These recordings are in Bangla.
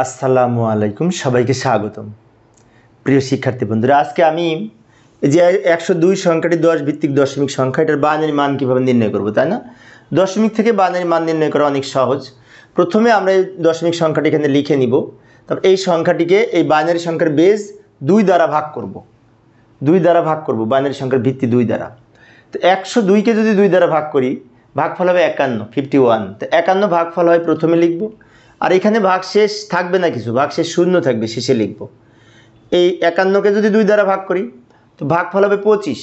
আসসালামু আলাইকুম, সবাইকে স্বাগতম। প্রিয় শিক্ষার্থী বন্ধুরা, আজকে আমি এই যে 102 সংখ্যাটি 10 ভিত্তিক দশমিক সংখ্যা, এটার বাইনারি মান কীভাবে নির্ণয় করব, তাই না? দশমিক থেকে বাইনারি মান নির্ণয় করা অনেক সহজ। প্রথমে আমরা এই দশমিক সংখ্যাটি এখানে লিখে নিব, তারপর এই সংখ্যাটিকে এই বাইনারি সংখ্যার বেজ 2 দ্বারা ভাগ করব। 2 দ্বারা ভাগ করব, বাইনারি সংখ্যার ভিত্তি 2 দ্বারা। তো 102কে যদি 2 দ্বারা ভাগ করি, ভাগফল হবে 51। তো 51 ভাগফল হয় প্রথমে লিখব, আর এখানে ভাগশেষ থাকবে না কিছু, ভাগশেষ শূন্য থাকবে, শেষে লিখব। এই 51কে যদি 2 দ্বারা ভাগ করি তো ভাগফল হবে 25।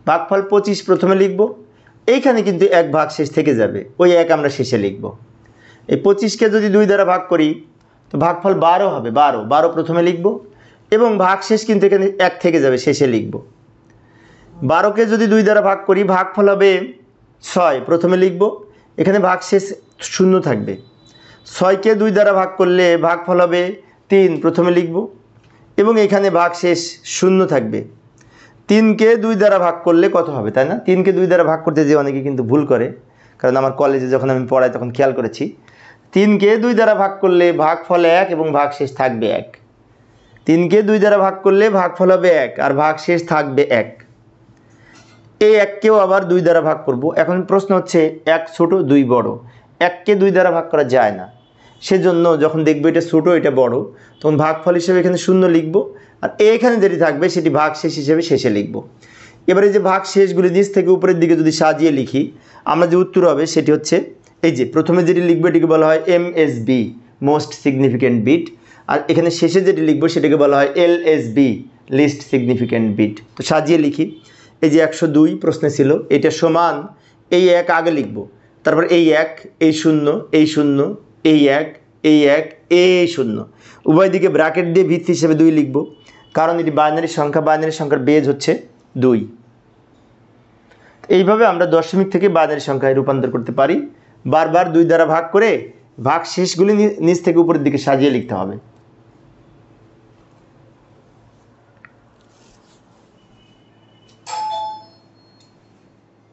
ভাগফল 25 প্রথমে লিখব, এইখানে কিন্তু এক ভাগশেষ থেকে যাবে, ওই এক আমরা শেষে লিখব। এই 25কে যদি 2 দ্বারা ভাগ করি তো ভাগফল 12 হবে, 12 প্রথমে লিখব, এবং ভাগশেষ কিন্তু এখানে এক থেকে যাবে, শেষে লিখব। 12কে যদি 2 দ্বারা ভাগ করি ভাগফল হবে 6, প্রথমে লিখব, এখানে ভাগশেষ শূন্য থাকবে। 6কে 2 দ্বারা ভাগ করলে ভাগফল হবে 3, প্রথমে লিখব, এবং এখানে ভাগশেষ শূন্য থাকবে। 3কে 2 দ্বারা ভাগ করলে কত হবে, তাই না? 3কে 2 দ্বারা ভাগ করতে যে অনেকে কিন্তু ভুল করে, কারণ আমার কলেজে যখন আমি পড়াই তখন খেয়াল করেছি। 3কে 2 দ্বারা ভাগ করলে ভাগফল 1 এবং ভাগশেষ থাকবে 1। 3কে 2 দ্বারা ভাগ করলে ভাগফল হবে 1 আর ভাগশেষ থাকবে 1। এই 1কেও আবার 2 দ্বারা ভাগ করব। এখন প্রশ্ন হচ্ছে 1 ছোট 2 বড়, 1কে 2 দ্বারা ভাগ করা যায় না, সেজন্য যখন দেখবো এটা ছোট এটা বড়, তখন ভাগফল হিসেবে এখানে শূন্য লিখব, আর এখানে যেটি থাকবে সেটি ভাগশেষ হিসেবে শেষে লিখব। এবারে যে ভাগশেষগুলি নিচ থেকে উপরের দিকে যদি সাজিয়ে লিখি, আমরা যে উত্তর হবে সেটি হচ্ছে এই যে প্রথমে যেটি লিখবো এটিকে বলা হয় MSB, মোস্ট সিগনিফিক্যান্ট বিট, আর এখানে শেষে যেটি লিখবো সেটাকে বলা হয় LSB, লিস্ট সিগনিফিক্যান্ট বিট। তো সাজিয়ে লিখি, এই যে 102 প্রশ্নে ছিল, এটা সমান এই 1 আগে লিখব, তারপর এই 1, এই 0, এই 0, এই 1, এই 1, এই 0, উভয় দিকে ব্র্যাকেট দিয়ে ভিত্তি হিসেবে 2 লিখব, কারণ এটি বাইনারি সংখ্যা, বাইনারি সংখ্যার বেজ হচ্ছে 2। এইভাবে আমরা দশমিক থেকে বাইনারি সংখ্যায় রূপান্তর করতে পারি। বারবার 2 দ্বারা ভাগ করে ভাগশেষগুলি নিচ থেকে উপরের দিকে সাজিয়ে লিখতে হবে।